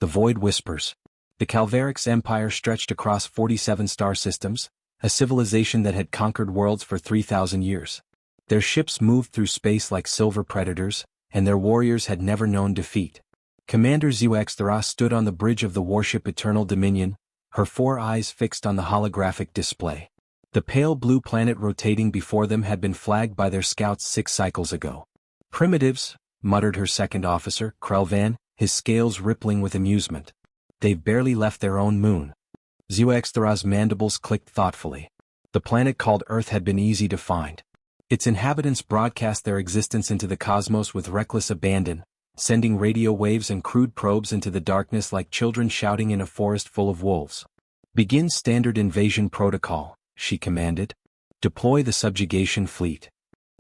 The void whispers. The Calvarix Empire stretched across 47 star systems, a civilization that had conquered worlds for 3,000 years. Their ships moved through space like silver predators, and their warriors had never known defeat. Commander Zhuxthara stood on the bridge of the warship Eternal Dominion, her 4 eyes fixed on the holographic display. The pale blue planet rotating before them had been flagged by their scouts 6 cycles ago. Primitives, muttered her second officer, Krelvan, his scales rippling with amusement. They've barely left their own moon. Zhuxthara's mandibles clicked thoughtfully. The planet called Earth had been easy to find. Its inhabitants broadcast their existence into the cosmos with reckless abandon, sending radio waves and crude probes into the darkness like children shouting in a forest full of wolves. Begin standard invasion protocol, she commanded. Deploy the subjugation fleet.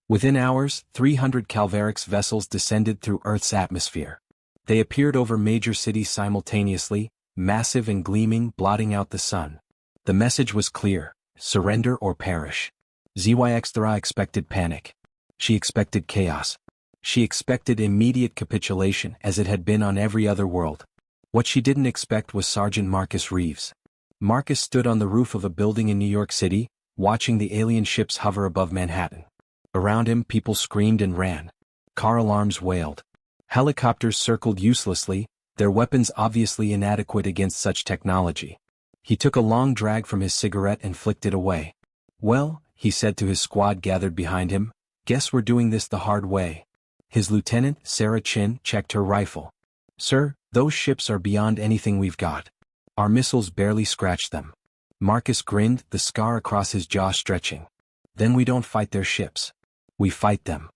Within hours, 300 Calvarix vessels descended through Earth's atmosphere. They appeared over major cities simultaneously, massive and gleaming, blotting out the sun. The message was clear: surrender or perish. Zhuxthara expected panic. She expected chaos. She expected immediate capitulation as it had been on every other world. What she didn't expect was Sergeant Marcus Reeves. Marcus stood on the roof of a building in New York City, watching the alien ships hover above Manhattan. Around him, people screamed and ran. Car alarms wailed. Helicopters circled uselessly, their weapons obviously inadequate against such technology. He took a long drag from his cigarette and flicked it away. Well, he said to his squad gathered behind him, guess we're doing this the hard way. His lieutenant, Sarah Chin, checked her rifle. Sir, those ships are beyond anything we've got. Our missiles barely scratched them. Marcus grinned, the scar across his jaw stretching. Then we don't fight their ships. We fight them.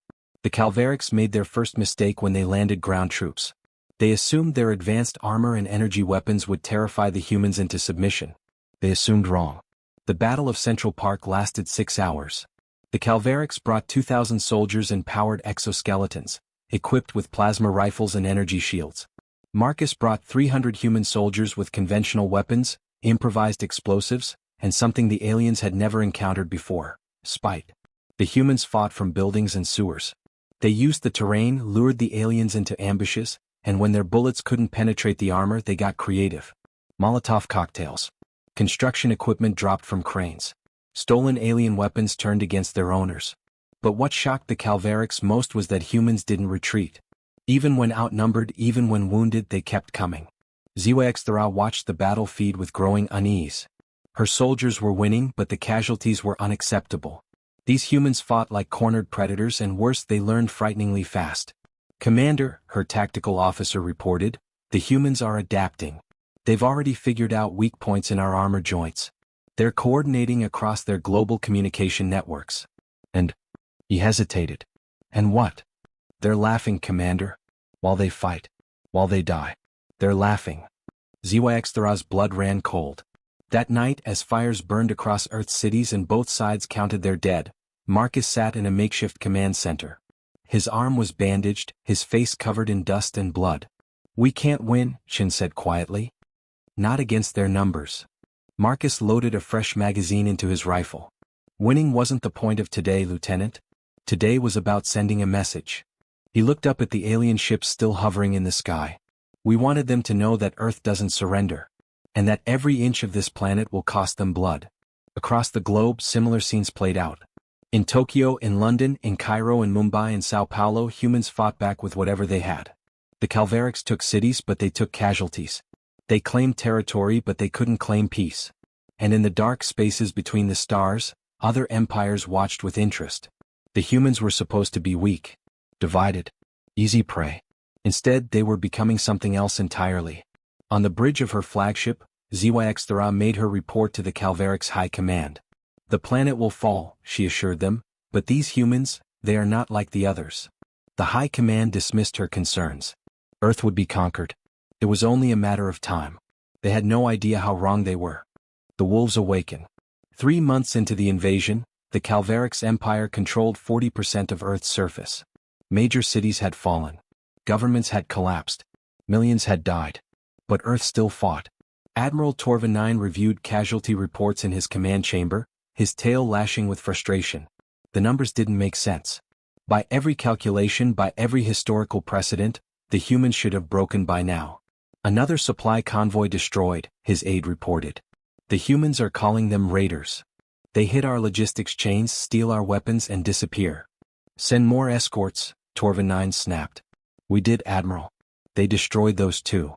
The Calvarix made their first mistake when they landed ground troops. They assumed their advanced armor and energy weapons would terrify the humans into submission. They assumed wrong. The Battle of Central Park lasted 6 hours. The Calvarix brought 2,000 soldiers and powered exoskeletons, equipped with plasma rifles and energy shields. Marcus brought 300 human soldiers with conventional weapons, improvised explosives, and something the aliens had never encountered before: spite. The humans fought from buildings and sewers. They used the terrain, lured the aliens into ambushes, and when their bullets couldn't penetrate the armor, they got creative. Molotov cocktails. Construction equipment dropped from cranes. Stolen alien weapons turned against their owners. But what shocked the Calvarix most was that humans didn't retreat. Even when outnumbered, even when wounded, they kept coming. Zhuxthara watched the battle feed with growing unease. Her soldiers were winning, but the casualties were unacceptable. These humans fought like cornered predators, and worse, they learned frighteningly fast. Commander, her tactical officer reported, the humans are adapting. They've already figured out weak points in our armor joints. They're coordinating across their global communication networks. And he hesitated. And what? They're laughing, Commander. While they fight. While they die. They're laughing. Zhuxthara's blood ran cold. That night, as fires burned across Earth's cities and both sides counted their dead, Marcus sat in a makeshift command center. His arm was bandaged, his face covered in dust and blood. We can't win, Chin said quietly. Not against their numbers. Marcus loaded a fresh magazine into his rifle. Winning wasn't the point of today, Lieutenant. Today was about sending a message. He looked up at the alien ships still hovering in the sky. We wanted them to know that Earth doesn't surrender. And that every inch of this planet will cost them blood. Across the globe, similar scenes played out. In Tokyo, in London, in Cairo, in Mumbai, and Sao Paulo, humans fought back with whatever they had. The Calvarix took cities, but they took casualties. They claimed territory, but they couldn't claim peace. And in the dark spaces between the stars, other empires watched with interest. The humans were supposed to be weak, divided, easy prey. Instead, they were becoming something else entirely. On the bridge of her flagship, Zhuxthara made her report to the Calvarix High Command. The planet will fall, she assured them, but these humans, they are not like the others. The High Command dismissed her concerns. Earth would be conquered. It was only a matter of time. They had no idea how wrong they were. The wolves awaken. 3 months into the invasion, the Calvarix Empire controlled 40% of Earth's surface. Major cities had fallen. Governments had collapsed. Millions had died. But Earth still fought. Admiral Torvanine reviewed casualty reports in his command chamber, his tail lashing with frustration. The numbers didn't make sense. By every calculation, by every historical precedent, the humans should have broken by now. Another supply convoy destroyed, his aide reported. The humans are calling them raiders. They hit our logistics chains, steal our weapons and disappear. Send more escorts, Torvenine snapped. We did, Admiral. They destroyed those too.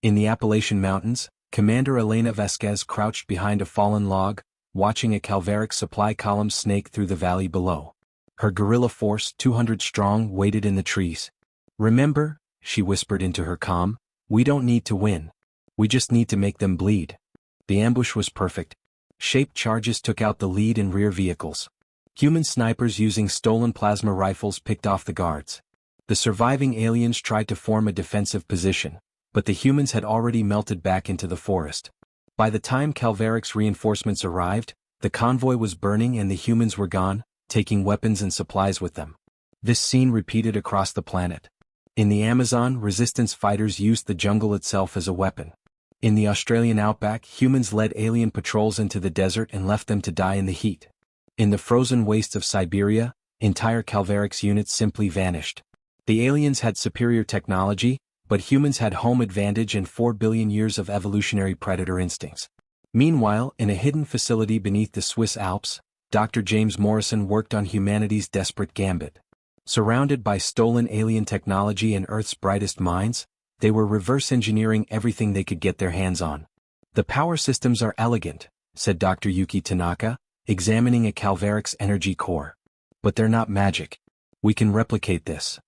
In the Appalachian Mountains, Commander Elena Vasquez crouched behind a fallen log, watching a Calvaric supply column snake through the valley below. Her guerrilla force, 200 strong, waited in the trees. Remember, she whispered into her comm, we don't need to win. We just need to make them bleed. The ambush was perfect. Shaped charges took out the lead and rear vehicles. Human snipers using stolen plasma rifles picked off the guards. The surviving aliens tried to form a defensive position, but the humans had already melted back into the forest. By the time Calvaric's reinforcements arrived, the convoy was burning and the humans were gone, taking weapons and supplies with them. This scene repeated across the planet. In the Amazon, resistance fighters used the jungle itself as a weapon. In the Australian outback, humans led alien patrols into the desert and left them to die in the heat. In the frozen wastes of Siberia, entire Calvaric's units simply vanished. The aliens had superior technology, but humans had home advantage and 4 billion years of evolutionary predator instincts. Meanwhile, in a hidden facility beneath the Swiss Alps, Dr. James Morrison worked on humanity's desperate gambit. Surrounded by stolen alien technology and Earth's brightest minds, they were reverse engineering everything they could get their hands on. The power systems are elegant, said Dr. Yuki Tanaka, examining a Calvaric's energy core. But they're not magic. We can replicate this.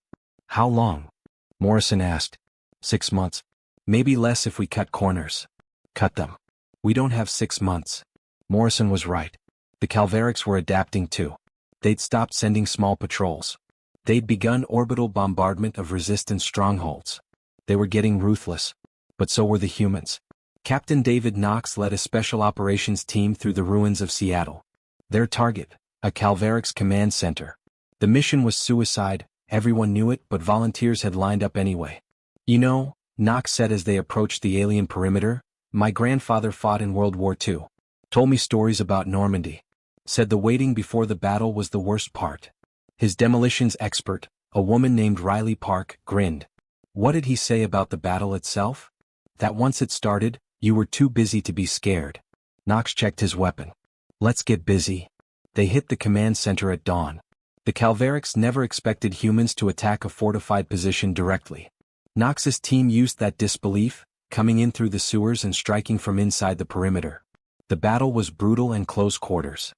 How long? Morrison asked. 6 months. Maybe less if we cut corners. Cut them. We don't have 6 months. Morrison was right. The Calvarics were adapting too. They'd stopped sending small patrols. They'd begun orbital bombardment of resistance strongholds. They were getting ruthless. But so were the humans. Captain David Knox led a special operations team through the ruins of Seattle. Their target, a Calvaric's command center. The mission was suicide, everyone knew it, but volunteers had lined up anyway. You know, Knox said as they approached the alien perimeter, my grandfather fought in World War II. Told me stories about Normandy. Said the waiting before the battle was the worst part. His demolitions expert, a woman named Riley Park, grinned. What did he say about the battle itself? That once it started, you were too busy to be scared. Knox checked his weapon. Let's get busy. They hit the command center at dawn. The Calvarics never expected humans to attack a fortified position directly. Knox's team used that disbelief, coming in through the sewers and striking from inside the perimeter. The battle was brutal and close quarters.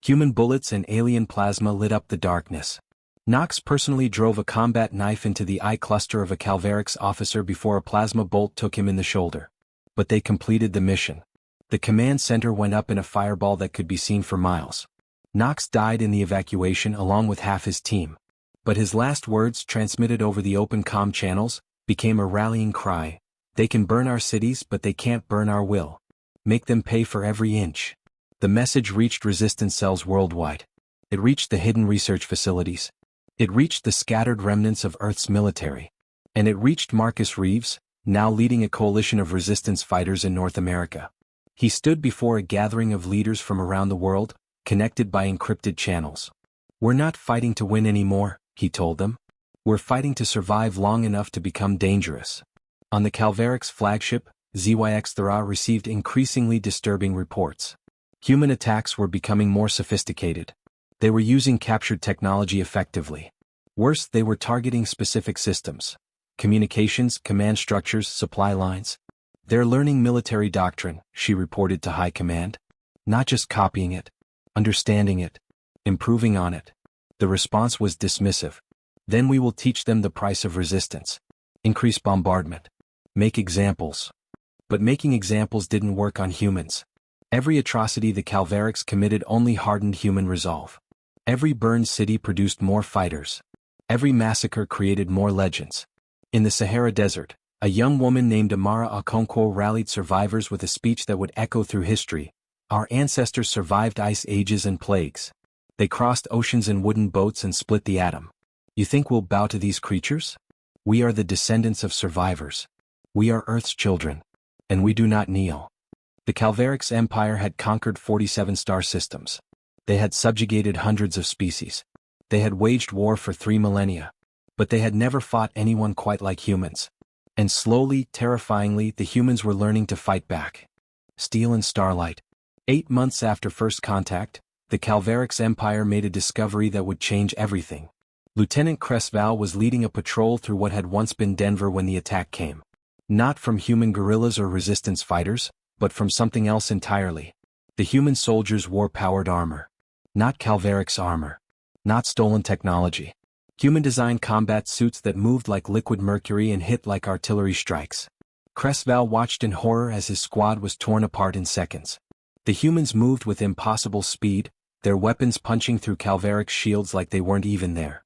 Human bullets and alien plasma lit up the darkness. Knox personally drove a combat knife into the eye cluster of a Calvaric's officer before a plasma bolt took him in the shoulder. But they completed the mission. The command center went up in a fireball that could be seen for miles. Knox died in the evacuation along with half his team. But his last words, transmitted over the open comm channels, became a rallying cry. They can burn our cities, but they can't burn our will. Make them pay for every inch. The message reached resistance cells worldwide. It reached the hidden research facilities. It reached the scattered remnants of Earth's military. And it reached Marcus Reeves, now leading a coalition of resistance fighters in North America. He stood before a gathering of leaders from around the world, connected by encrypted channels. We're not fighting to win anymore, he told them. We're fighting to survive long enough to become dangerous. On the Calvaric's flagship, ZYX Thera received increasingly disturbing reports. Human attacks were becoming more sophisticated. They were using captured technology effectively. Worse, they were targeting specific systems. Communications, command structures, supply lines. They're learning military doctrine, she reported to High Command. Not just copying it. Understanding it. Improving on it. The response was dismissive. Then we will teach them the price of resistance. Increase bombardment. Make examples. But making examples didn't work on humans. Every atrocity the Calvarics committed only hardened human resolve. Every burned city produced more fighters. Every massacre created more legends. In the Sahara Desert, a young woman named Amara Okonkwo rallied survivors with a speech that would echo through history. Our ancestors survived ice ages and plagues. They crossed oceans in wooden boats and split the atom. You think we'll bow to these creatures? We are the descendants of survivors. We are Earth's children. And we do not kneel. The Calvaric's empire had conquered 47 star systems. They had subjugated hundreds of species. They had waged war for 3 millennia. But they had never fought anyone quite like humans. And slowly, terrifyingly, the humans were learning to fight back. Steel and starlight. 8 months after first contact, the Calvarix Empire made a discovery that would change everything. Lieutenant Cresval was leading a patrol through what had once been Denver when the attack came. Not from human guerrillas or resistance fighters, but from something else entirely. The human soldiers wore powered armor. Not Calvarix armor. Not stolen technology. Human-designed combat suits that moved like liquid mercury and hit like artillery strikes. Cresval watched in horror as his squad was torn apart in seconds. The humans moved with impossible speed, their weapons punching through Calvarix shields like they weren't even there.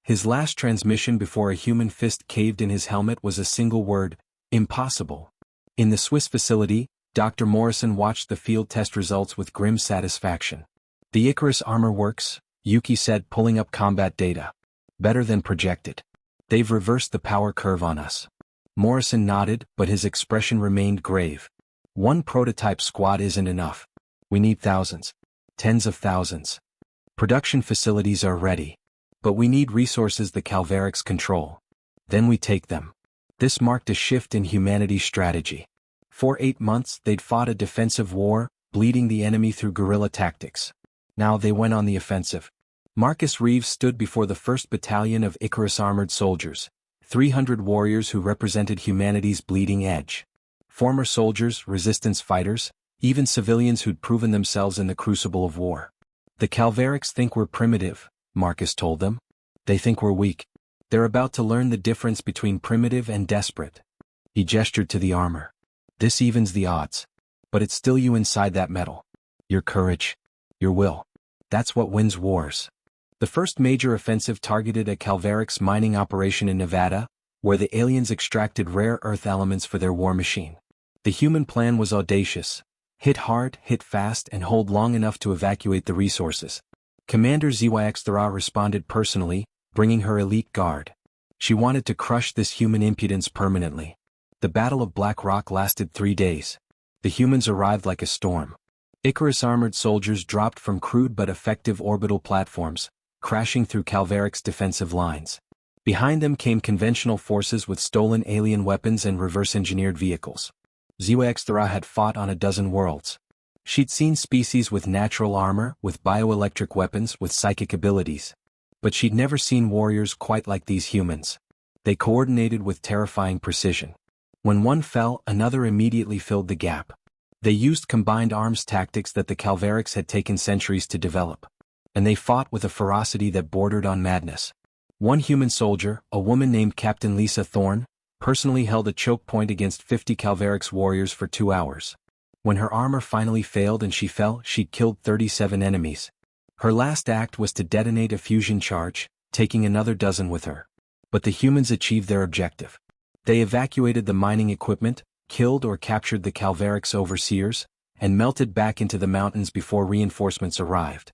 His last transmission before a human fist caved in his helmet was a single word: impossible. In the Swiss facility, Dr. Morrison watched the field test results with grim satisfaction. The Icarus armor works, Yuki said, pulling up combat data. Better than projected. They've reversed the power curve on us. Morrison nodded, but his expression remained grave. One prototype squad isn't enough. We need thousands. Tens of thousands. Production facilities are ready. But we need resources the Calvarix control. Then we take them. This marked a shift in humanity's strategy. For 8 months they'd fought a defensive war, bleeding the enemy through guerrilla tactics. Now they went on the offensive. Marcus Reeves stood before the 1st Battalion of Icarus armored soldiers, 300 warriors who represented humanity's bleeding edge. Former soldiers, resistance fighters, even civilians who'd proven themselves in the crucible of war. The Calvarix think we're primitive, Marcus told them. They think we're weak. They're about to learn the difference between primitive and desperate. He gestured to the armor. This evens the odds. But it's still you inside that metal. Your courage. Your will. That's what wins wars. The first major offensive targeted a Calvarix mining operation in Nevada, where the aliens extracted rare earth elements for their war machine. The human plan was audacious. Hit hard, hit fast, and hold long enough to evacuate the resources. Commander Zyxthara responded personally, bringing her elite guard. She wanted to crush this human impudence permanently. The Battle of Black Rock lasted 3 days. The humans arrived like a storm. Icarus armored soldiers dropped from crude but effective orbital platforms, crashing through Calvarix defensive lines. Behind them came conventional forces with stolen alien weapons and reverse-engineered vehicles. Zyxthara had fought on a dozen worlds. She'd seen species with natural armor, with bioelectric weapons, with psychic abilities. But she'd never seen warriors quite like these humans. They coordinated with terrifying precision. When one fell, another immediately filled the gap. They used combined arms tactics that the Calvarix had taken centuries to develop. And they fought with a ferocity that bordered on madness. One human soldier, a woman named Captain Lisa Thorne, personally held a choke point against 50 Calvarix warriors for 2 hours. When her armor finally failed and she fell, she'd killed 37 enemies. Her last act was to detonate a fusion charge, taking another dozen with her. But the humans achieved their objective. They evacuated the mining equipment, killed or captured the Calvarix overseers, and melted back into the mountains before reinforcements arrived.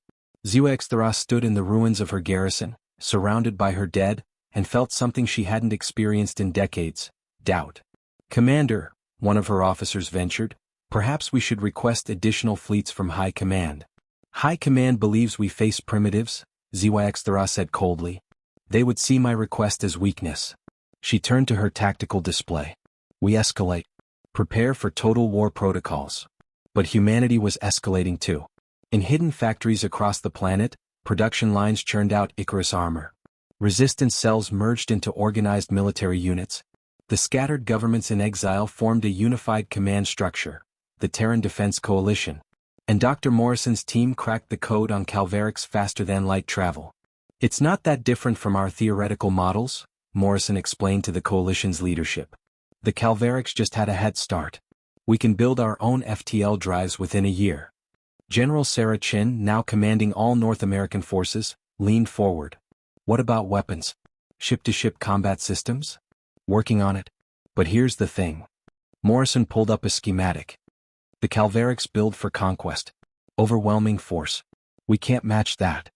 Zyxthara stood in the ruins of her garrison, surrounded by her dead, and felt something she hadn't experienced in decades: doubt. "Commander," one of her officers ventured, "perhaps we should request additional fleets from High Command." "High Command believes we face primitives," Zyxthara said coldly. "They would see my request as weakness." She turned to her tactical display. "We escalate. Prepare for total war protocols." But humanity was escalating too. In hidden factories across the planet, production lines churned out Icarus armor. Resistance cells merged into organized military units. The scattered governments in exile formed a unified command structure, the Terran Defense Coalition. And Dr. Morrison's team cracked the code on Calvarix faster than light travel. "It's not that different from our theoretical models," Morrison explained to the coalition's leadership. "The Calvarix just had a head start. We can build our own FTL drives within a year." General Sarah Chin, now commanding all North American forces, leaned forward. "What about weapons? Ship-to-ship combat systems?" "Working on it. But here's the thing." Morrison pulled up a schematic. "The Calvarix build for conquest. Overwhelming force. We can't match that."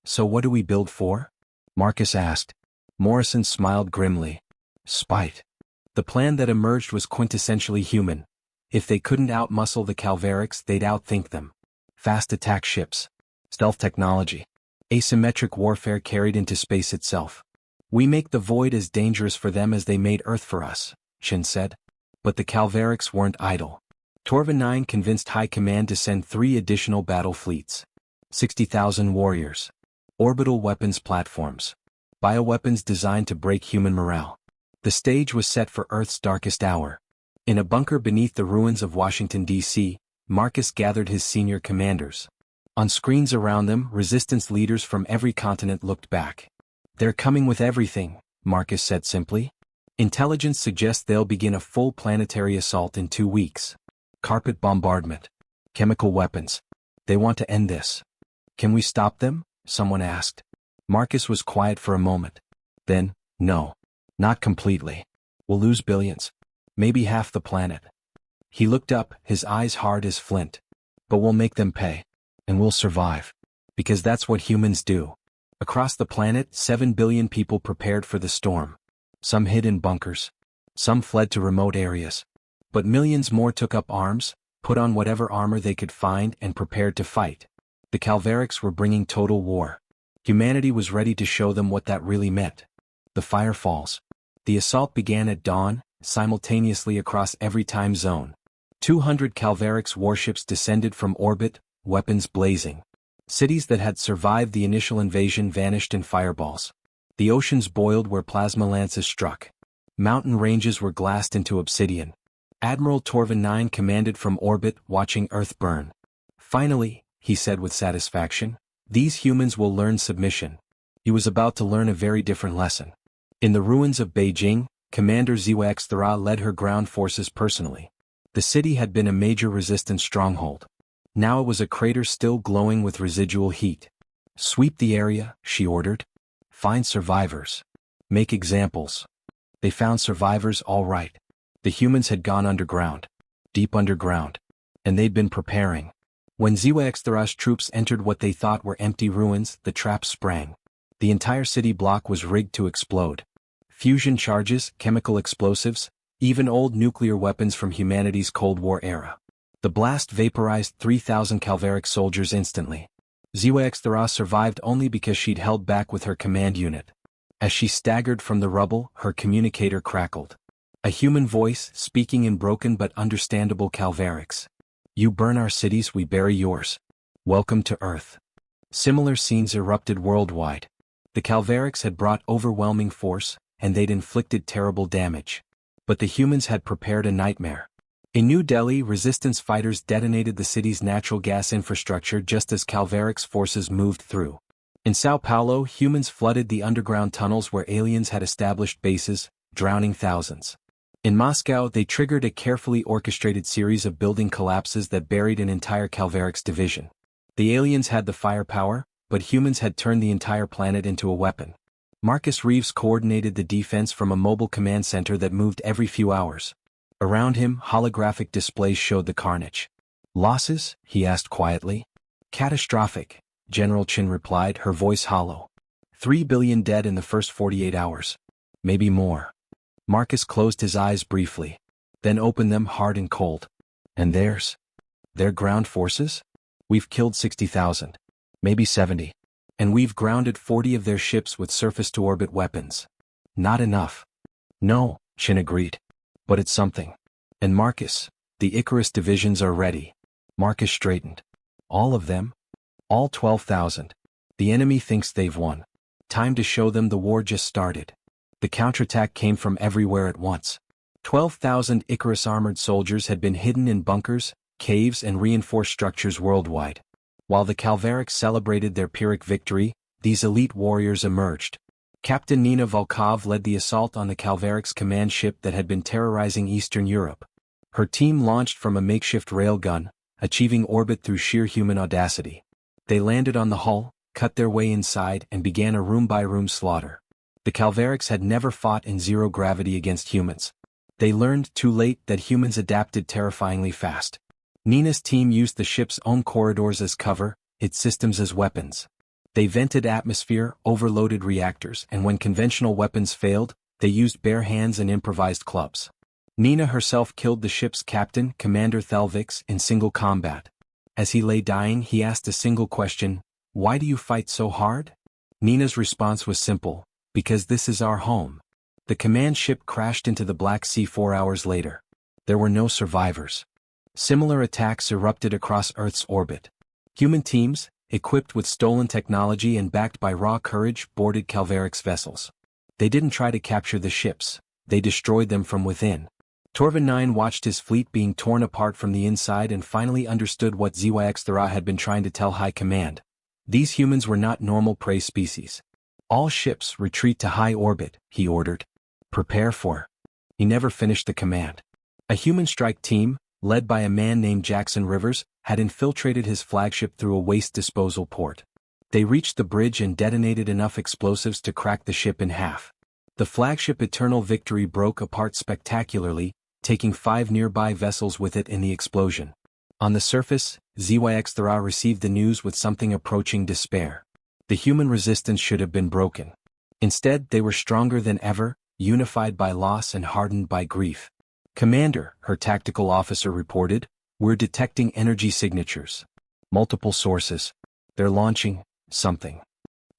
"So what do we build for?" Marcus asked. Morrison smiled grimly. "Spite." The plan that emerged was quintessentially human. If they couldn't outmuscle the Calvarix, they'd outthink them. Fast attack ships. Stealth technology. Asymmetric warfare carried into space itself. "We make the void as dangerous for them as they made Earth for us," Shin said. But the Calvarics weren't idle. Torvin 9 convinced High Command to send 3 additional battle fleets. 60,000 warriors. Orbital weapons platforms. Bioweapons designed to break human morale. The stage was set for Earth's darkest hour. In a bunker beneath the ruins of Washington, D.C., Marcus gathered his senior commanders. On screens around them, resistance leaders from every continent looked back. "They're coming with everything," Marcus said simply. "Intelligence suggests they'll begin a full planetary assault in 2 weeks. Carpet bombardment. Chemical weapons. They want to end this." "Can we stop them?" someone asked. Marcus was quiet for a moment. Then, "No. Not completely. We'll lose billions. Maybe half the planet." He looked up, his eyes hard as flint. "But we'll make them pay. And we'll survive. Because that's what humans do." Across the planet, 7 billion people prepared for the storm. Some hid in bunkers. Some fled to remote areas. But millions more took up arms, put on whatever armor they could find and prepared to fight. The Calvarics were bringing total war. Humanity was ready to show them what that really meant. The fire falls. The assault began at dawn, simultaneously across every time zone. 200 Calvarics warships descended from orbit, weapons blazing. Cities that had survived the initial invasion vanished in fireballs. The oceans boiled where plasma lances struck. Mountain ranges were glassed into obsidian. Admiral Torvin 9 commanded from orbit, watching Earth burn. "Finally," he said with satisfaction, "these humans will learn submission." He was about to learn a very different lesson. In the ruins of Beijing, Commander Ziwa led her ground forces personally. The city had been a major resistance stronghold. Now it was a crater still glowing with residual heat. "Sweep the area," she ordered. "Find survivors. Make examples." They found survivors all right. The humans had gone underground. Deep underground. And they'd been preparing. When Ziwa troops entered what they thought were empty ruins, the trap sprang. The entire city block was rigged to explode. Fusion charges, chemical explosives, even old nuclear weapons from humanity's Cold War era. The blast vaporized 3,000 Calvaric soldiers instantly. Ziwa survived only because she'd held back with her command unit. As she staggered from the rubble, her communicator crackled. A human voice, speaking in broken but understandable Calvarics. "You burn our cities, we bury yours. Welcome to Earth." Similar scenes erupted worldwide. The Calvarics had brought overwhelming force, and they'd inflicted terrible damage. But the humans had prepared a nightmare. In New Delhi, resistance fighters detonated the city's natural gas infrastructure just as Calvaric's forces moved through. In Sao Paulo, humans flooded the underground tunnels where aliens had established bases, drowning thousands. In Moscow, they triggered a carefully orchestrated series of building collapses that buried an entire Calvaric's division. The aliens had the firepower, but humans had turned the entire planet into a weapon. Marcus Reeves coordinated the defense from a mobile command center that moved every few hours. Around him, holographic displays showed the carnage. "Losses?" he asked quietly. "Catastrophic," General Chin replied, her voice hollow. 3 billion dead in the first 48 hours. Maybe more. Marcus closed his eyes briefly, then opened them hard and cold. "And theirs? Their ground forces? We've killed 60,000. Maybe 70. And we've grounded 40 of their ships with surface-to-orbit weapons. Not enough." "No," Chin agreed. "But it's something. And Marcus, the Icarus divisions are ready." Marcus straightened. "All of them? All 12,000. The enemy thinks they've won. Time to show them the war just started." The counterattack came from everywhere at once. 12,000 Icarus-armored soldiers had been hidden in bunkers, caves and reinforced structures worldwide. While the Calvarics celebrated their Pyrrhic victory, these elite warriors emerged. Captain Nina Volkov led the assault on the Calvarics command ship that had been terrorizing Eastern Europe. Her team launched from a makeshift railgun, achieving orbit through sheer human audacity. They landed on the hull, cut their way inside and began a room-by-room slaughter. The Calvarics had never fought in zero gravity against humans. They learned too late that humans adapted terrifyingly fast. Nina's team used the ship's own corridors as cover, its systems as weapons. They vented atmosphere, overloaded reactors, and when conventional weapons failed, they used bare hands and improvised clubs. Nina herself killed the ship's captain, Commander Thelvix, in single combat. As he lay dying, he asked a single question: "Why do you fight so hard?" Nina's response was simple: "Because this is our home." The command ship crashed into the Black Sea 4 hours later. There were no survivors. Similar attacks erupted across Earth's orbit. Human teams, equipped with stolen technology and backed by raw courage, boarded Calvaric's vessels. They didn't try to capture the ships, they destroyed them from within. Torvin IX watched his fleet being torn apart from the inside and finally understood what Zyxthara had been trying to tell High Command. These humans were not normal prey species. All ships retreat to high orbit, he ordered. Prepare for. He never finished the command. A human strike team, led by a man named Jackson Rivers, had infiltrated his flagship through a waste disposal port. They reached the bridge and detonated enough explosives to crack the ship in half. The flagship Eternal Victory broke apart spectacularly, taking 5 nearby vessels with it in the explosion. On the surface, Zyxthara received the news with something approaching despair. The human resistance should have been broken. Instead, they were stronger than ever, unified by loss and hardened by grief. "Commander," her tactical officer reported, "we're detecting energy signatures. Multiple sources. They're launching something."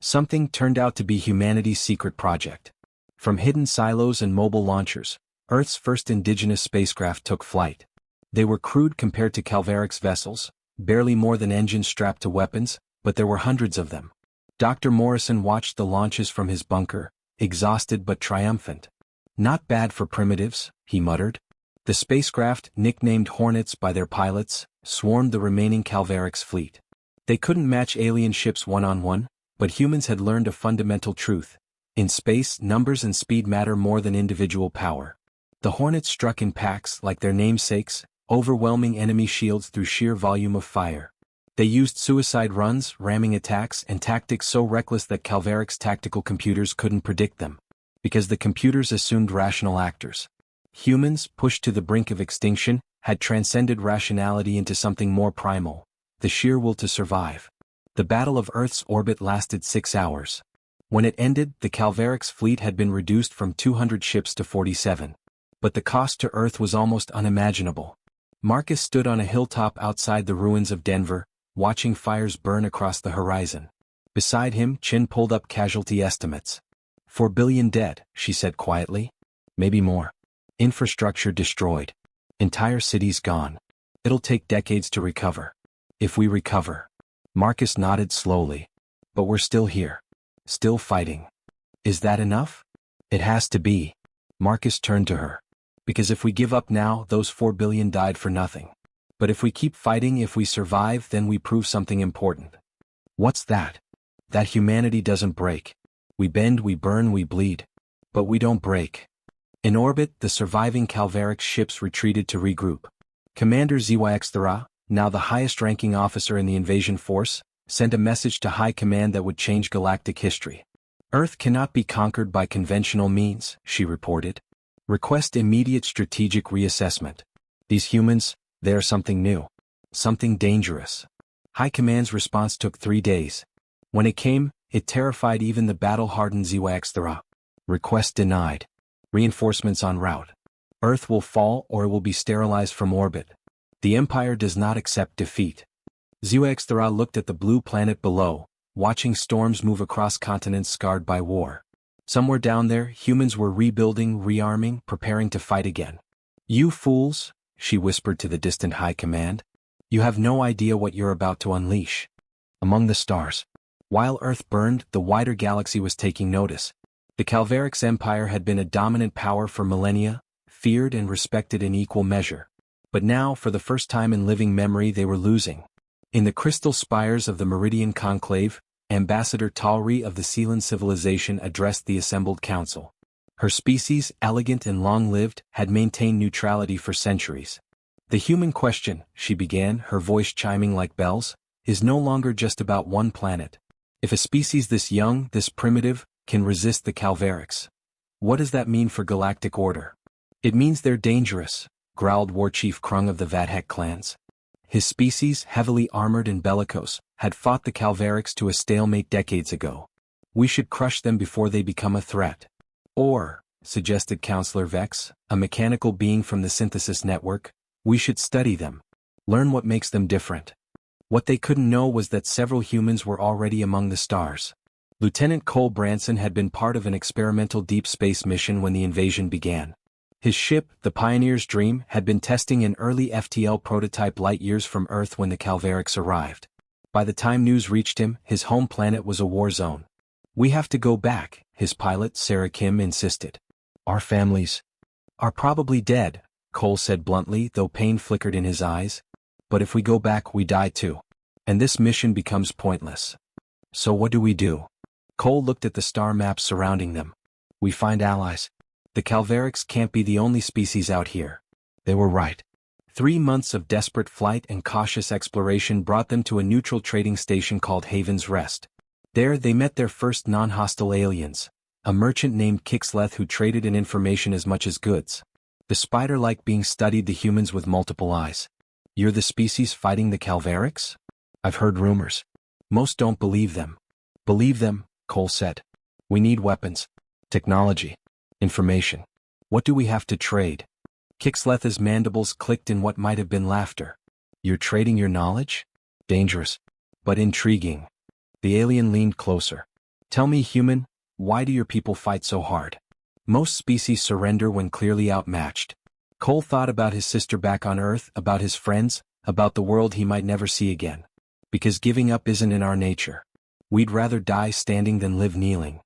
Something turned out to be humanity's secret project. From hidden silos and mobile launchers, Earth's first indigenous spacecraft took flight. They were crude compared to Calvaric's vessels, barely more than engines strapped to weapons, but there were hundreds of them. Dr. Morrison watched the launches from his bunker, exhausted but triumphant. "Not bad for primitives," he muttered. The spacecraft, nicknamed Hornets by their pilots, swarmed the remaining Calvaric's fleet. They couldn't match alien ships one-on-one, but humans had learned a fundamental truth. In space, numbers and speed matter more than individual power. The Hornets struck in packs like their namesakes, overwhelming enemy shields through sheer volume of fire. They used suicide runs, ramming attacks, and tactics so reckless that Calvaric's tactical computers couldn't predict them. Because the computers assumed rational actors. Humans, pushed to the brink of extinction, had transcended rationality into something more primal, the sheer will to survive. The Battle of Earth's orbit lasted 6 hours. When it ended, the Calvaric's fleet had been reduced from 200 ships to 47. But the cost to Earth was almost unimaginable. Marcus stood on a hilltop outside the ruins of Denver, watching fires burn across the horizon. Beside him, Chin pulled up casualty estimates. 4 billion dead, she said quietly. Maybe more. Infrastructure destroyed. Entire cities gone. It'll take decades to recover. If we recover. Marcus nodded slowly. But we're still here. Still fighting. Is that enough? It has to be. Marcus turned to her. Because if we give up now, those 4 billion died for nothing. But if we keep fighting, if we survive, then we prove something important. What's that? That humanity doesn't break. We bend, we burn, we bleed. But we don't break. In orbit, the surviving Calvaric ships retreated to regroup. Commander Zyxthara, now the highest-ranking officer in the invasion force, sent a message to High Command that would change galactic history. "Earth cannot be conquered by conventional means," she reported. "Request immediate strategic reassessment. These humans, they are something new. Something dangerous." High Command's response took 3 days. When it came, it terrified even the battle-hardened Zyxthara. Request denied. Reinforcements en route. Earth will fall or it will be sterilized from orbit. The Empire does not accept defeat. Zyxthara looked at the blue planet below, watching storms move across continents scarred by war. Somewhere down there, humans were rebuilding, rearming, preparing to fight again. "You fools," she whispered to the distant High Command. "You have no idea what you're about to unleash." Among the stars. While Earth burned, the wider galaxy was taking notice. The Calvaric's empire had been a dominant power for millennia, feared and respected in equal measure. But now, for the first time in living memory, they were losing. In the crystal spires of the Meridian Conclave, Ambassador Talri of the Sealand civilization addressed the assembled council. Her species, elegant and long-lived, had maintained neutrality for centuries. "The human question," she began, her voice chiming like bells, "is no longer just about one planet. If a species this young, this primitive, can resist the Calvarics, what does that mean for galactic order?" "It means they're dangerous," growled War Chief Krung of the Vadhek clans. His species, heavily armored and bellicose, had fought the Calvarics to a stalemate decades ago. "We should crush them before they become a threat." "Or," suggested Counselor Vex, a mechanical being from the Synthesis Network, "we should study them. Learn what makes them different." What they couldn't know was that several humans were already among the stars. Lieutenant Cole Branson had been part of an experimental deep space mission when the invasion began. His ship, the Pioneer's Dream, had been testing an early FTL prototype light years from Earth when the Calvarics arrived. By the time news reached him, his home planet was a war zone. "We have to go back," his pilot, Sarah Kim, insisted. "Our families are probably dead," Cole said bluntly, though pain flickered in his eyes. "But if we go back, we die too. And this mission becomes pointless. So what do we do?" Cole looked at the star maps surrounding them. "We find allies. The Calvarics can't be the only species out here." They were right. 3 months of desperate flight and cautious exploration brought them to a neutral trading station called Haven's Rest. There they met their first non-hostile aliens, a merchant named Kixleth who traded in information as much as goods. The spider-like being studied the humans with multiple eyes. "You're the species fighting the Calvarics?" "I've heard rumors. Most don't believe them." "Believe them," Cole said. "We need weapons, technology, information. What do we have to trade?" Kixleth's mandibles clicked in what might have been laughter. "You're trading your knowledge? Dangerous, but intriguing." The alien leaned closer. "Tell me, human, why do your people fight so hard?" "Most species surrender when clearly outmatched." Cole thought about his sister back on Earth, about his friends, about the world he might never see again. "Because giving up isn't in our nature. We'd rather die standing than live kneeling."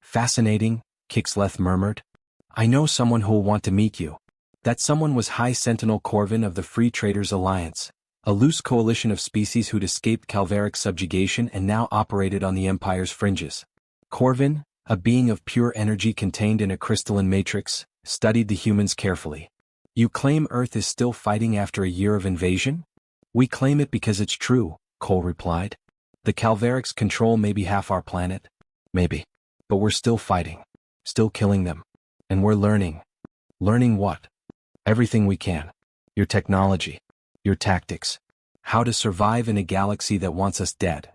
"Fascinating," Kixleth murmured. "I know someone who'll want to meet you." That someone was High Sentinel Corvin of the Free Traders Alliance, a loose coalition of species who'd escaped Calvaric subjugation and now operated on the Empire's fringes. Corvin, a being of pure energy contained in a crystalline matrix, studied the humans carefully. "You claim Earth is still fighting after a year of invasion?" "We claim it because it's true," Cole replied. "The Calvarics control maybe half our planet. Maybe. But we're still fighting. Still killing them. And we're learning." "Learning what?" "Everything we can. Your technology. Your tactics. How to survive in a galaxy that wants us dead."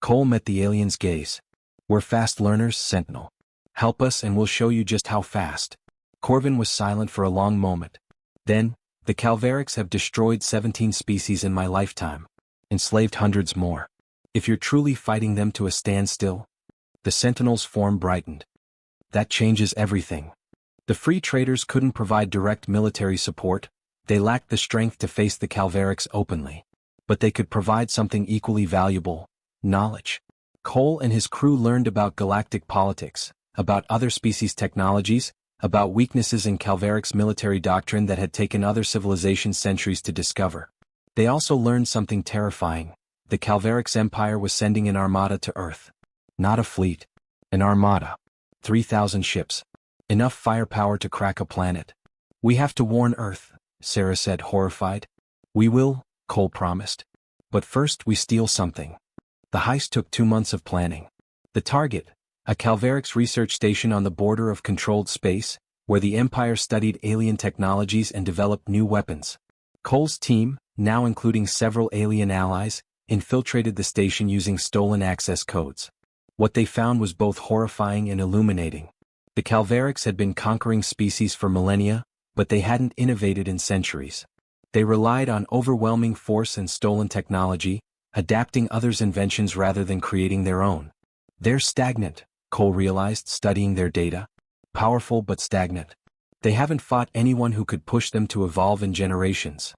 Cole met the alien's gaze. "We're fast learners, Sentinel. Help us and we'll show you just how fast." Corvin was silent for a long moment. Then, "The Calvarics have destroyed 17 species in my lifetime. Enslaved hundreds more. If you're truly fighting them to a standstill." The Sentinel's form brightened. "That changes everything." The Free Traders couldn't provide direct military support. They lacked the strength to face the Calvarics openly. But they could provide something equally valuable: knowledge. Cole and his crew learned about galactic politics, about other species' technologies, about weaknesses in Calvaric's military doctrine that had taken other civilizations centuries to discover. They also learned something terrifying. The Calvaric's empire was sending an armada to Earth. Not a fleet. An armada. 3,000 ships. Enough firepower to crack a planet. "We have to warn Earth," Sarah said, horrified. "We will," Cole promised. "But first we steal something." The heist took 2 months of planning. The target, a Calvaric's research station on the border of controlled space, where the Empire studied alien technologies and developed new weapons. Cole's team, now including several alien allies, infiltrated the station using stolen access codes. What they found was both horrifying and illuminating. The Calvarics had been conquering species for millennia, but they hadn't innovated in centuries. They relied on overwhelming force and stolen technology, adapting others' inventions rather than creating their own. "They're stagnant," Cole realized, studying their data. "Powerful but stagnant. They haven't fought anyone who could push them to evolve in generations."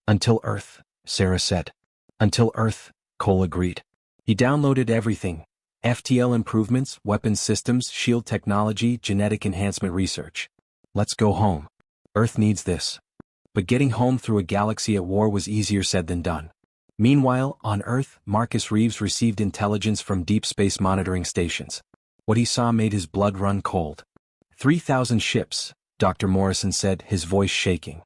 "Until Earth," Sarah said. "Until Earth," Cole agreed. He downloaded everything: FTL improvements, weapons systems, shield technology, genetic enhancement research. "Let's go home. Earth needs this." But getting home through a galaxy at war was easier said than done. Meanwhile, on Earth, Marcus Reeves received intelligence from deep space monitoring stations. What he saw made his blood run cold. 3,000 ships, Dr. Morrison said, his voice shaking.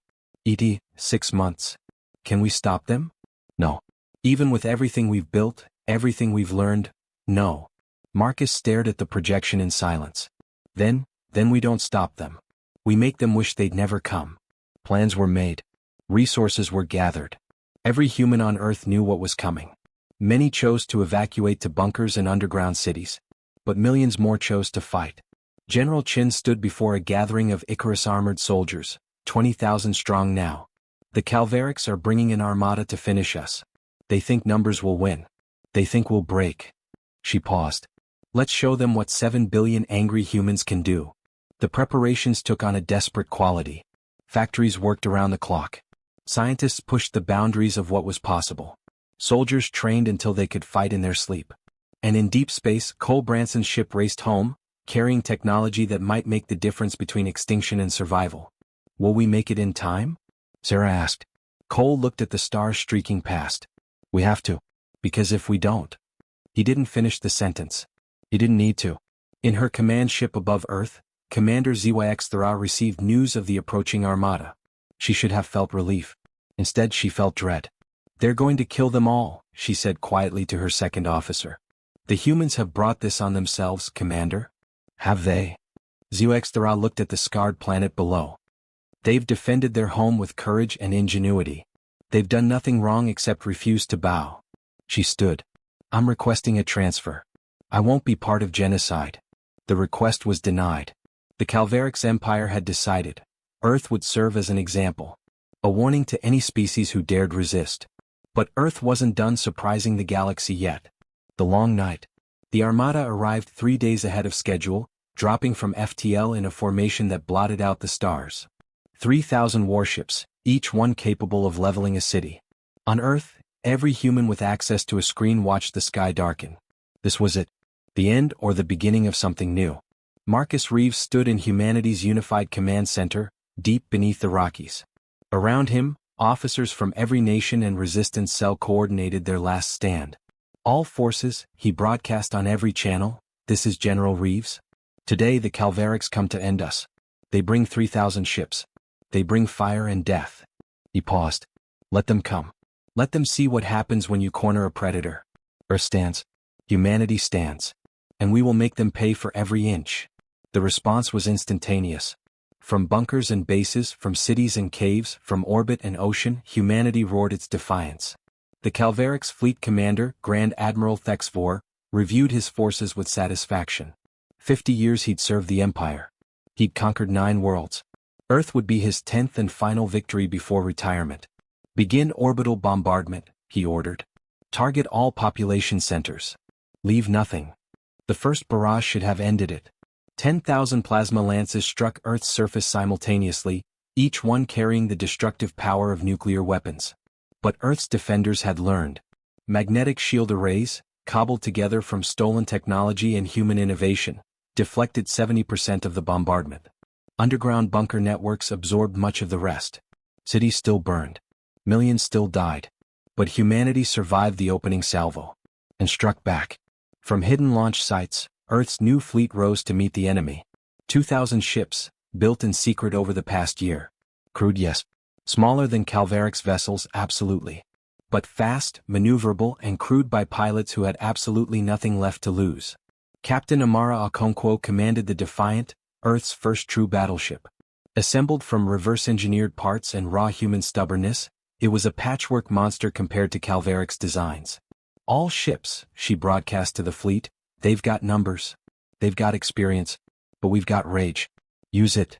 "ET, 6 months. Can we stop them?" "No. Even with everything we've built, everything we've learned, no." Marcus stared at the projection in silence. Then we don't stop them. We make them wish they'd never come." Plans were made. Resources were gathered. Every human on Earth knew what was coming. Many chose to evacuate to bunkers and underground cities. But millions more chose to fight. General Chin stood before a gathering of Icarus armored soldiers, 20,000 strong now. "The Calvarics are bringing an armada to finish us. They think numbers will win. They think we'll break." She paused. Let's show them what 7 billion angry humans can do. The preparations took on a desperate quality. Factories worked around the clock. Scientists pushed the boundaries of what was possible. Soldiers trained until they could fight in their sleep. And in deep space, Cole Branson's ship raced home, carrying technology that might make the difference between extinction and survival. Will we make it in time? Sarah asked. Cole looked at the stars streaking past. We have to. Because if we don't. He didn't finish the sentence. He didn't need to. In her command ship above Earth, Commander ZYX Thera received news of the approaching armada. She should have felt relief. Instead she felt dread. They're going to kill them all, she said quietly to her second officer. The humans have brought this on themselves, Commander. Have they? ZYX Thera looked at the scarred planet below. They've defended their home with courage and ingenuity. They've done nothing wrong except refuse to bow. She stood. I'm requesting a transfer. I won't be part of genocide. The request was denied. The Calvarix Empire had decided. Earth would serve as an example. A warning to any species who dared resist. But Earth wasn't done surprising the galaxy yet. The long night. The Armada arrived 3 days ahead of schedule, dropping from FTL in a formation that blotted out the stars. 3,000 warships, each one capable of leveling a city. On Earth, every human with access to a screen watched the sky darken. This was it. The end or the beginning of something new. Marcus Reeves stood in humanity's unified command center, deep beneath the Rockies. Around him, officers from every nation and resistance cell coordinated their last stand. All forces, he broadcast on every channel, this is General Reeves. Today the Calvarix come to end us. They bring 3,000 ships. They bring fire and death. He paused. Let them come. Let them see what happens when you corner a predator. Earth stands. Humanity stands. And we will make them pay for every inch. The response was instantaneous. From bunkers and bases, from cities and caves, from orbit and ocean, humanity roared its defiance. The Calvarix fleet commander, Grand Admiral Thexvor, reviewed his forces with satisfaction. 50 years he'd served the Empire. He'd conquered 9 worlds. Earth would be his 10th and final victory before retirement. Begin orbital bombardment, he ordered. Target all population centers. Leave nothing. The first barrage should have ended it. 10,000 plasma lances struck Earth's surface simultaneously, each one carrying the destructive power of nuclear weapons. But Earth's defenders had learned. Magnetic shield arrays, cobbled together from stolen technology and human innovation, deflected 70% of the bombardment. Underground bunker networks absorbed much of the rest. Cities still burned. Millions still died. But humanity survived the opening salvo. And struck back. From hidden launch sites, Earth's new fleet rose to meet the enemy. 2,000 ships, built in secret over the past year. Crude, yes. Smaller than Calvarix vessels, absolutely. But fast, maneuverable, and crewed by pilots who had absolutely nothing left to lose. Captain Amara Okonkwo commanded the Defiant, Earth's first true battleship. Assembled from reverse-engineered parts and raw human stubbornness, it was a patchwork monster compared to Calvarix designs. All ships, she broadcast to the fleet, they've got numbers. They've got experience. But we've got rage. Use it.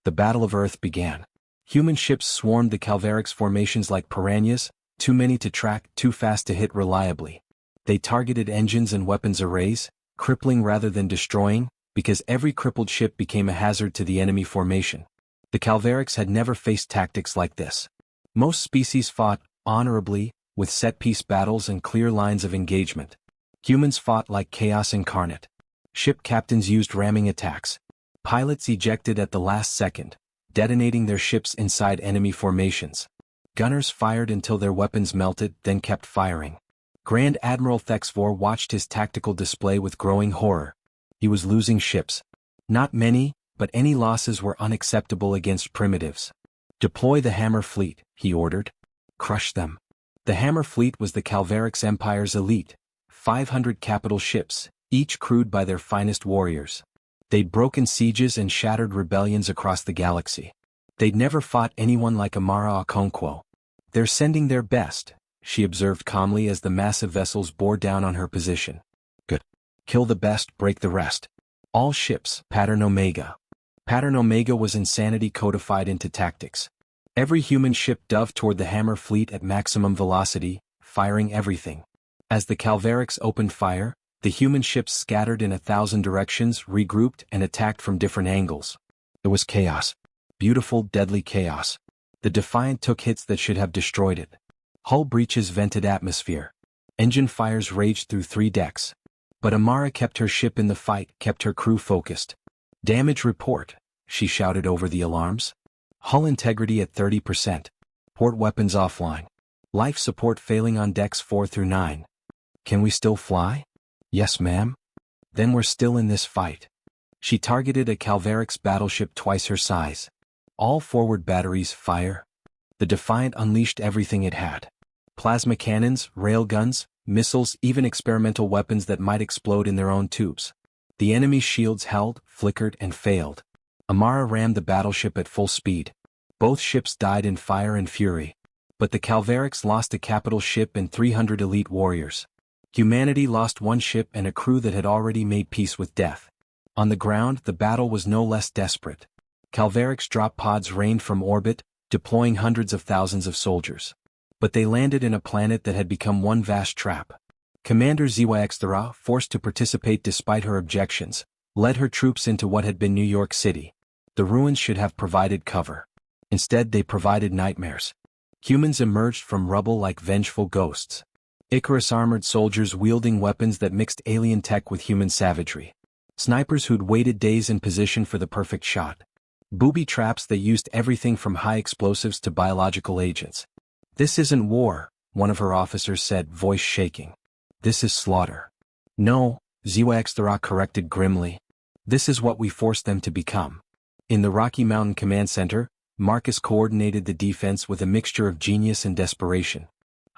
The Battle of Earth began. Human ships swarmed the Calvarix formations like piranhas, too many to track, too fast to hit reliably. They targeted engines and weapons arrays, crippling rather than destroying, because every crippled ship became a hazard to the enemy formation. The Calvarix had never faced tactics like this. Most species fought, honorably, with set-piece battles and clear lines of engagement. Humans fought like chaos incarnate. Ship captains used ramming attacks. Pilots ejected at the last second, detonating their ships inside enemy formations. Gunners fired until their weapons melted, then kept firing. Grand Admiral Thexvor watched his tactical display with growing horror. He was losing ships. Not many, but any losses were unacceptable against primitives. Deploy the Hammer Fleet, he ordered. Crush them. The Hammer Fleet was the Calvarix Empire's elite, 500 capital ships, each crewed by their finest warriors. They'd broken sieges and shattered rebellions across the galaxy. They'd never fought anyone like Amara Okonkwo. They're sending their best, she observed calmly as the massive vessels bore down on her position. Good. Kill the best, break the rest. All ships, Pattern Omega. Pattern Omega was insanity codified into tactics. Every human ship dove toward the Hammer Fleet at maximum velocity, firing everything. As the Calvarix opened fire, The human ships scattered in 1,000 directions, regrouped, and attacked from different angles. It was chaos. Beautiful, deadly chaos. The Defiant took hits that should have destroyed it. Hull breaches vented atmosphere. Engine fires raged through 3 decks. But Amara kept her ship in the fight, kept her crew focused. Damage report, she shouted over the alarms. Hull integrity at 30%. Port weapons offline. Life support failing on decks 4 through 9. Can we still fly? Yes, ma'am. Then we're still in this fight. She targeted a Calvarix battleship twice her size. All forward batteries fire. The Defiant unleashed everything it had. Plasma cannons, railguns, missiles, even experimental weapons that might explode in their own tubes. The enemy's shields held, flickered, and failed. Amara rammed the battleship at full speed. Both ships died in fire and fury. But the Calvarix lost a capital ship and 300 elite warriors. Humanity lost 1 ship and a crew that had already made peace with death. On the ground, the battle was no less desperate. Calvarix drop pods rained from orbit, deploying hundreds of thousands of soldiers. But they landed in a planet that had become one vast trap. Commander Zwa, forced to participate despite her objections, led her troops into what had been New York City. The ruins should have provided cover. Instead, they provided nightmares. Humans emerged from rubble like vengeful ghosts. Icarus armored soldiers wielding weapons that mixed alien tech with human savagery. Snipers who'd waited days in position for the perfect shot. Booby traps that used everything from high explosives to biological agents. This isn't war, one of her officers said, voice shaking. This is slaughter. No, Zwa corrected grimly. This is what we forced them to become. In the Rocky Mountain Command Center, Marcus coordinated the defense with a mixture of genius and desperation.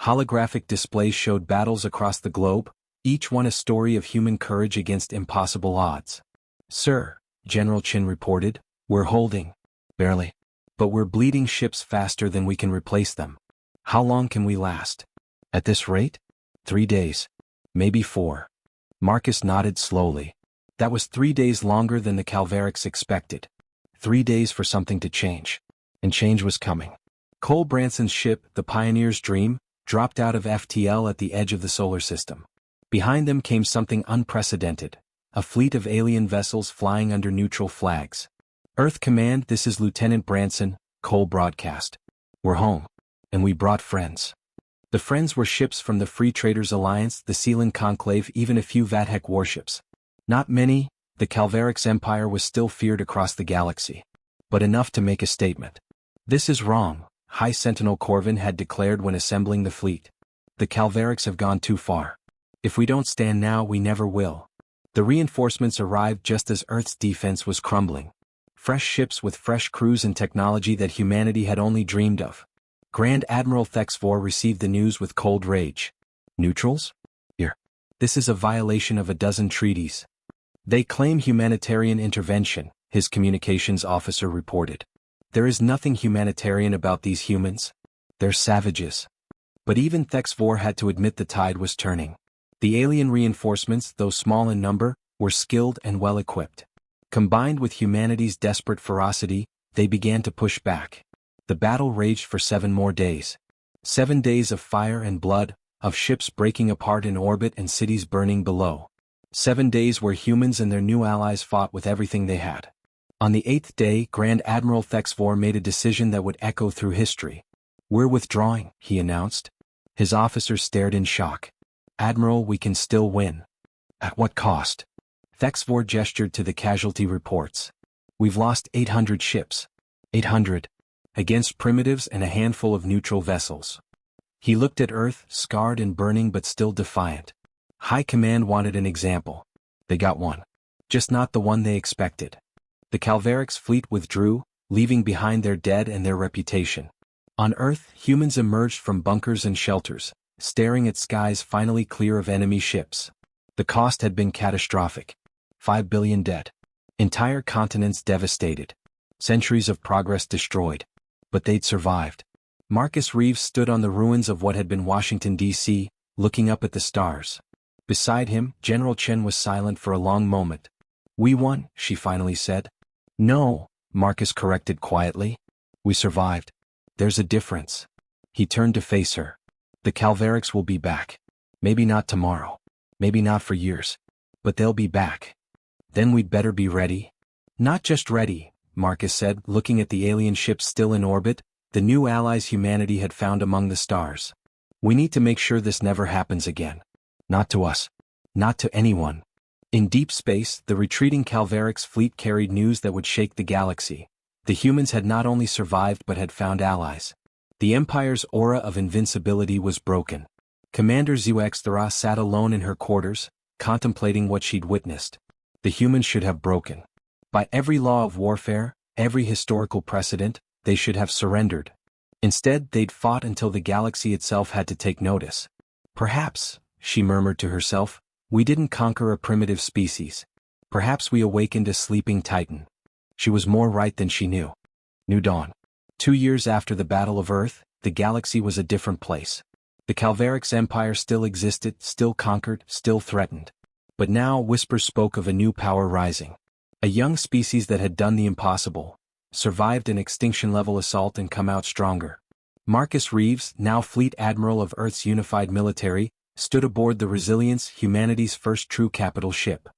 Holographic displays showed battles across the globe, each one a story of human courage against impossible odds. Sir, General Chin reported, we're holding. Barely. But we're bleeding ships faster than we can replace them. How long can we last? At this rate? 3 days. Maybe 4. Marcus nodded slowly. That was 3 days longer than the Calvarix expected. 3 days for something to change. And change was coming. Cole Branson's ship, the Pioneer's Dream, dropped out of FTL at the edge of the solar system. Behind them came something unprecedented. A fleet of alien vessels flying under neutral flags. Earth Command, this is Lieutenant Branson, Cole broadcast. We're home. And we brought friends. The friends were ships from the Free Traders Alliance, the Sealand Conclave, even a few Vathek warships. Not many, the Calvarix Empire was still feared across the galaxy. But enough to make a statement. This is wrong, High Sentinel Corvin had declared when assembling the fleet. The Calvarix have gone too far. If we don't stand now, we never will. The reinforcements arrived just as Earth's defense was crumbling. Fresh ships with fresh crews and technology that humanity had only dreamed of. Grand Admiral Thexvor received the news with cold rage. Neutrals? Here. This is a violation of a dozen treaties. They claim humanitarian intervention, his communications officer reported. There is nothing humanitarian about these humans. They're savages. But even Thexvor had to admit the tide was turning. The alien reinforcements, though small in number, were skilled and well-equipped. Combined with humanity's desperate ferocity, they began to push back. The battle raged for 7 more days. 7 days of fire and blood, of ships breaking apart in orbit and cities burning below. 7 days where humans and their new allies fought with everything they had. On the 8th day, Grand Admiral Thexvor made a decision that would echo through history. We're withdrawing, he announced. His officers stared in shock. Admiral, we can still win. At what cost? Thexvor gestured to the casualty reports. We've lost 800 ships. 800. Against primitives and a handful of neutral vessels. He looked at Earth, scarred and burning but still defiant. High Command wanted an example. They got one. Just not the one they expected. The Calvarix fleet withdrew, leaving behind their dead and their reputation. On Earth, humans emerged from bunkers and shelters, staring at skies finally clear of enemy ships. The cost had been catastrophic. 5 billion dead. Entire continents devastated. Centuries of progress destroyed. But they'd survived. Marcus Reeves stood on the ruins of what had been Washington, D.C., looking up at the stars. Beside him, General Chen was silent for a long moment. We won, she finally said. No, Marcus corrected quietly. We survived. There's a difference. He turned to face her. The Calvarix will be back. Maybe not tomorrow. Maybe not for years. But they'll be back. Then we'd better be ready. Not just ready, Marcus said, looking at the alien ships still in orbit, the new allies humanity had found among the stars. We need to make sure this never happens again. Not to us. Not to anyone. In deep space, the retreating Calvarix fleet carried news that would shake the galaxy. The humans had not only survived but had found allies. The Empire's aura of invincibility was broken. Commander Zuexthera sat alone in her quarters, contemplating what she'd witnessed. The humans should have broken. By every law of warfare, every historical precedent, they should have surrendered. Instead, they'd fought until the galaxy itself had to take notice. Perhaps, she murmured to herself, we didn't conquer a primitive species. Perhaps we awakened a sleeping titan. She was more right than she knew. New dawn. 2 years after the Battle of Earth, the galaxy was a different place. The Calvarix Empire still existed, still conquered, still threatened. But now whispers spoke of a new power rising. A young species that had done the impossible, survived an extinction-level assault and come out stronger. Marcus Reeves, now Fleet Admiral of Earth's unified military, stood aboard the Resilience, humanity's first true capital ship.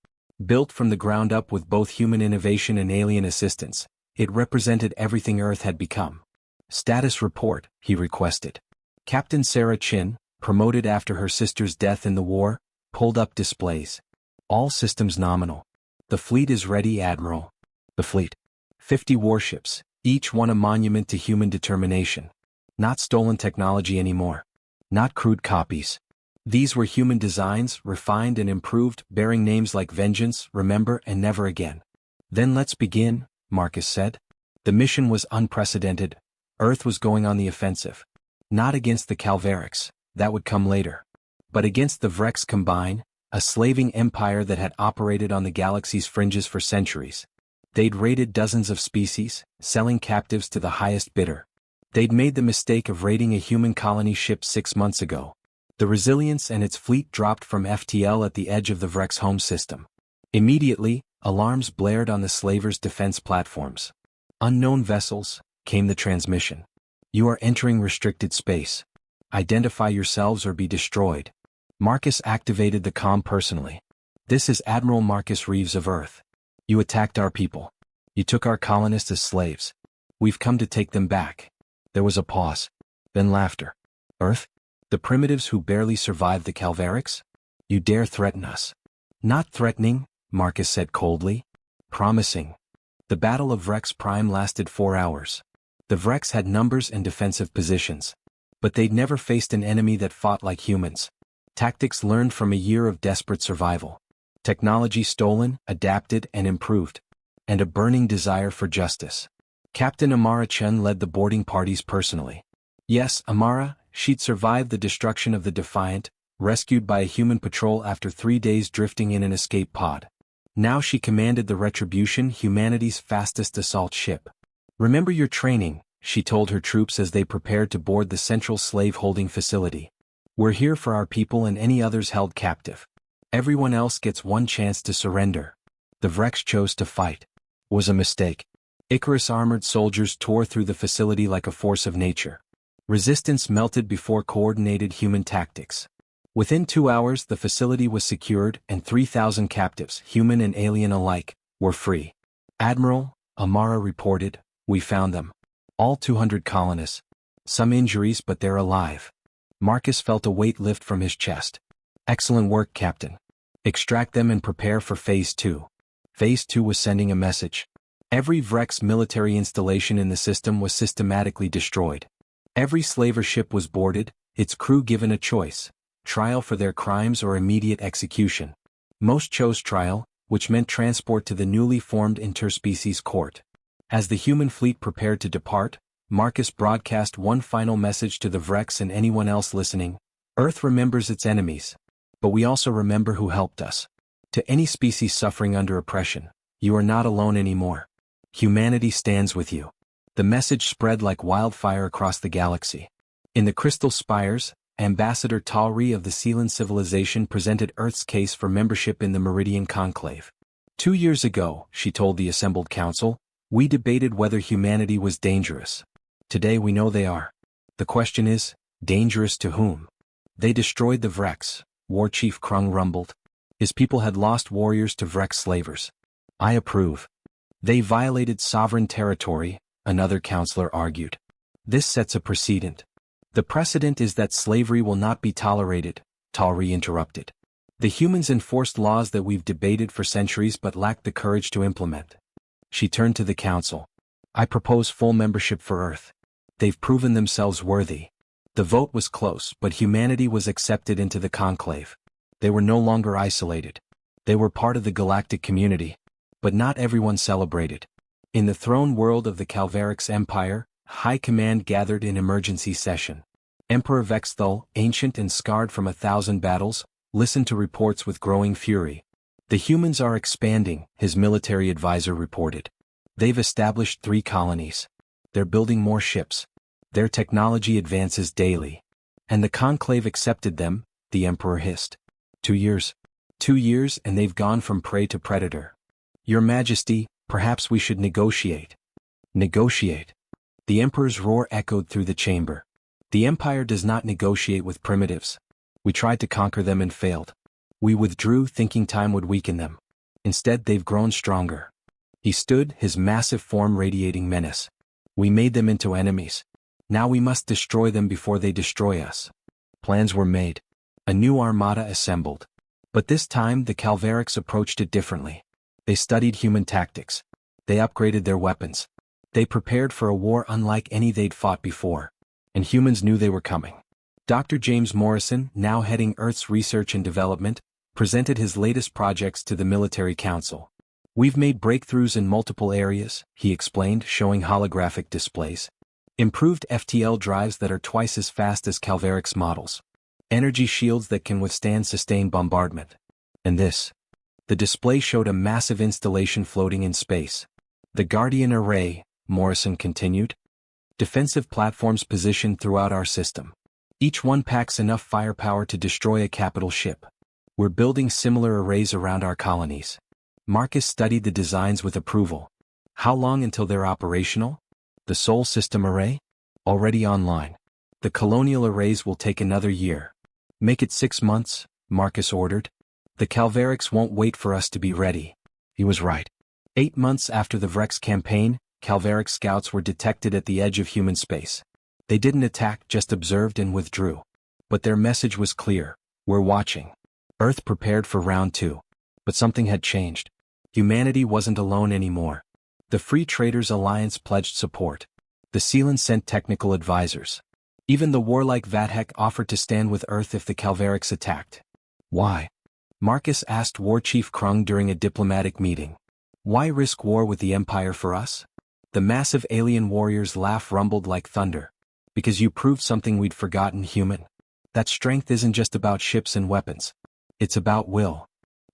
Built from the ground up with both human innovation and alien assistance, it represented everything Earth had become. Status report, he requested. Captain Sarah Chin, promoted after her sister's death in the war, pulled up displays. All systems nominal. The fleet is ready, Admiral. The fleet. 50 warships, each one a monument to human determination. Not stolen technology anymore. Not crude copies. These were human designs, refined and improved, bearing names like Vengeance, Remember, and Never Again. Then let's begin, Marcus said. The mission was unprecedented. Earth was going on the offensive. Not against the Calvarix, that would come later. But against the Vrex Combine, a slaving empire that had operated on the galaxy's fringes for centuries. They'd raided dozens of species, selling captives to the highest bidder. They'd made the mistake of raiding a human colony ship 6 months ago. The Resilience and its fleet dropped from FTL at the edge of the Vrex home system. Immediately, alarms blared on the slavers' defense platforms. Unknown vessels, came the transmission. You are entering restricted space. Identify yourselves or be destroyed. Marcus activated the comm personally. This is Admiral Marcus Reeves of Earth. You attacked our people. You took our colonists as slaves. We've come to take them back. There was a pause. Then laughter. Earth? The primitives who barely survived the Calvarix? You dare threaten us. Not threatening, Marcus said coldly. Promising. The Battle of Vrex Prime lasted 4 hours. The Vrex had numbers and defensive positions. But they'd never faced an enemy that fought like humans. Tactics learned from a year of desperate survival. Technology stolen, adapted, and improved. And a burning desire for justice. Captain Amara Chen led the boarding parties personally. Yes, Amara, she'd survived the destruction of the Defiant, rescued by a human patrol after 3 days drifting in an escape pod. Now she commanded the Retribution, humanity's fastest assault ship. Remember your training, she told her troops as they prepared to board the central slave-holding facility. We're here for our people and any others held captive. Everyone else gets one chance to surrender. The Vrex chose to fight. Was a mistake. Icarus armored soldiers tore through the facility like a force of nature. Resistance melted before coordinated human tactics. Within 2 hours the facility was secured and 3,000 captives, human and alien alike, were free. Admiral, Amara reported, we found them. All 200 colonists. Some injuries but they're alive. Marcus felt a weight lift from his chest. Excellent work, Captain. Extract them and prepare for Phase 2. Phase 2 was sending a message. Every Vrex military installation in the system was systematically destroyed. Every slaver ship was boarded, its crew given a choice, trial for their crimes or immediate execution. Most chose trial, which meant transport to the newly formed interspecies court. As the human fleet prepared to depart, Marcus broadcast one final message to the Vrex and anyone else listening. Earth remembers its enemies. But we also remember who helped us. To any species suffering under oppression, you are not alone anymore. Humanity stands with you. The message spread like wildfire across the galaxy. In the Crystal Spires, Ambassador Talri of the Sealan civilization presented Earth's case for membership in the Meridian Conclave. 2 years ago, she told the assembled council, we debated whether humanity was dangerous. Today we know they are. The question is, dangerous to whom? They destroyed the Vrex. War Chief Krung rumbled. His people had lost warriors to Vrek slavers. I approve. They violated sovereign territory, another counselor argued. This sets a precedent. The precedent is that slavery will not be tolerated, Talri interrupted. The humans enforced laws that we've debated for centuries but lacked the courage to implement. She turned to the council. I propose full membership for Earth. They've proven themselves worthy. The vote was close, but humanity was accepted into the conclave. They were no longer isolated. They were part of the galactic community. But not everyone celebrated. In the throne world of the Calvarix Empire, High Command gathered in emergency session. Emperor Vexthul, ancient and scarred from 1,000 battles, listened to reports with growing fury. The humans are expanding, his military advisor reported. They've established 3 colonies. They're building more ships. Their technology advances daily. And the conclave accepted them, the emperor hissed. 2 years. 2 years and they've gone from prey to predator. Your Majesty, perhaps we should negotiate. Negotiate. The emperor's roar echoed through the chamber. The empire does not negotiate with primitives. We tried to conquer them and failed. We withdrew thinking time would weaken them. Instead they've grown stronger. He stood, his massive form radiating menace. We made them into enemies. Now we must destroy them before they destroy us. Plans were made. A new armada assembled. But this time the Calvarix approached it differently. They studied human tactics. They upgraded their weapons. They prepared for a war unlike any they'd fought before. And humans knew they were coming. Dr. James Morrison, now heading Earth's research and development, presented his latest projects to the military council. We've made breakthroughs in multiple areas, he explained, showing holographic displays. Improved FTL drives that are twice as fast as Calvarix models. Energy shields that can withstand sustained bombardment. And this. The display showed a massive installation floating in space. The Guardian Array, Morrison continued. Defensive platforms positioned throughout our system. Each one packs enough firepower to destroy a capital ship. We're building similar arrays around our colonies. Marcus studied the designs with approval. How long until they're operational? The Sol System Array? Already online. The colonial arrays will take another year. Make it 6 months, Marcus ordered. The Calvarix won't wait for us to be ready. He was right. 8 months after the Vrex campaign, Calvarix scouts were detected at the edge of human space. They didn't attack, just observed and withdrew. But their message was clear. We're watching. Earth prepared for round 2. But something had changed. Humanity wasn't alone anymore. The Free Traders Alliance pledged support. The Sealan sent technical advisors. Even the warlike Vathek offered to stand with Earth if the Calvarix attacked. Why? Marcus asked War Chief Krung during a diplomatic meeting. Why risk war with the Empire for us? The massive alien warrior's laugh rumbled like thunder. Because you proved something we'd forgotten, human. That strength isn't just about ships and weapons. It's about will.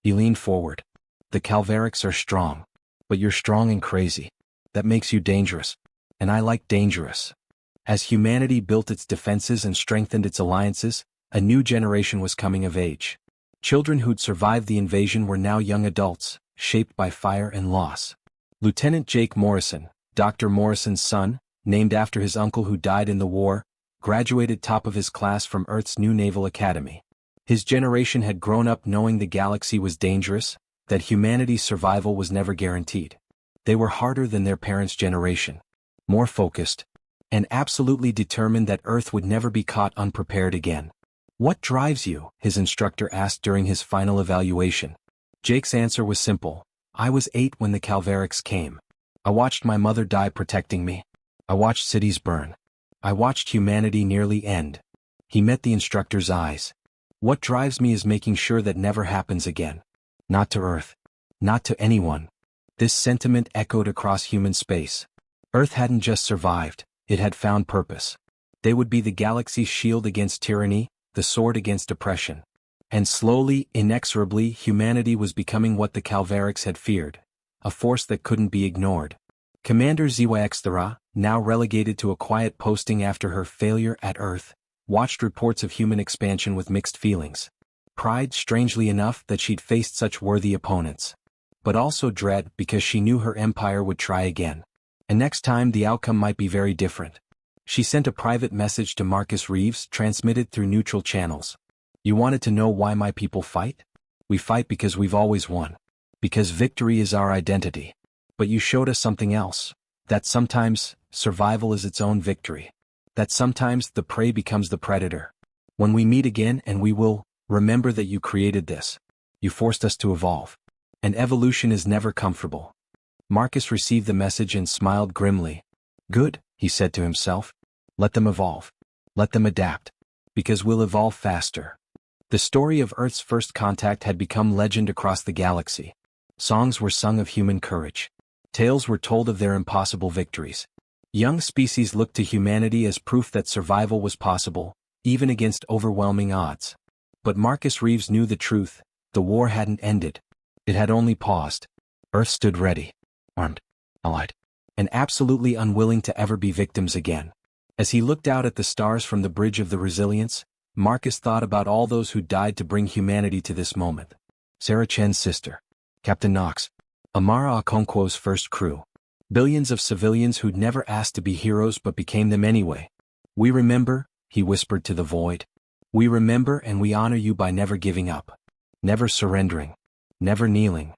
He leaned forward. The Calvarix are strong. But you're strong and crazy. That makes you dangerous. And I like dangerous. As humanity built its defenses and strengthened its alliances, a new generation was coming of age. Children who'd survived the invasion were now young adults, shaped by fire and loss. Lieutenant Jake Morrison, Dr. Morrison's son, named after his uncle who died in the war, graduated top of his class from Earth's new naval academy. His generation had grown up knowing the galaxy was dangerous, that humanity's survival was never guaranteed. They were harder than their parents' generation, more focused, and absolutely determined that Earth would never be caught unprepared again. What drives you? His instructor asked during his final evaluation. Jake's answer was simple. I was 8 when the Calvarix came. I watched my mother die protecting me. I watched cities burn. I watched humanity nearly end. He met the instructor's eyes. What drives me is making sure that never happens again. Not to Earth. Not to anyone. This sentiment echoed across human space. Earth hadn't just survived, it had found purpose. They would be the galaxy's shield against tyranny, the sword against oppression. And slowly, inexorably, humanity was becoming what the Calvarix had feared. A force that couldn't be ignored. Commander Ziwa, now relegated to a quiet posting after her failure at Earth, watched reports of human expansion with mixed feelings. Pride, strangely enough, that she'd faced such worthy opponents. But also dread because she knew her empire would try again. And next time the outcome might be very different. She sent a private message to Marcus Reeves, transmitted through neutral channels. You wanted to know why my people fight? We fight because we've always won. Because victory is our identity. But you showed us something else. That sometimes, survival is its own victory. That sometimes the prey becomes the predator. When we meet again, and we will, remember that you created this. You forced us to evolve. And evolution is never comfortable. Marcus received the message and smiled grimly. Good, he said to himself. Let them evolve. Let them adapt. Because we'll evolve faster. The story of Earth's first contact had become legend across the galaxy. Songs were sung of human courage. Tales were told of their impossible victories. Young species looked to humanity as proof that survival was possible, even against overwhelming odds. But Marcus Reeves knew the truth. The war hadn't ended. It had only paused. Earth stood ready, armed, allied, and absolutely unwilling to ever be victims again. As he looked out at the stars from the bridge of the Resilience, Marcus thought about all those who died to bring humanity to this moment. Sarah Chen's sister, Captain Knox, Amara Okonkwo's first crew. Billions of civilians who'd never asked to be heroes but became them anyway. We remember, he whispered to the void. We remember and we honor you by never giving up. Never surrendering. Never kneeling.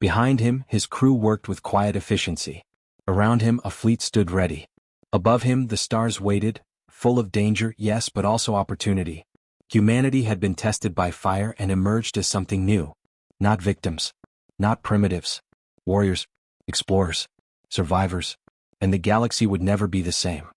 Behind him, his crew worked with quiet efficiency. Around him, a fleet stood ready. Above him, the stars waited, full of danger, yes, but also opportunity. Humanity had been tested by fire and emerged as something new. Not victims. Not primitives. Warriors. Explorers. Survivors. And the galaxy would never be the same.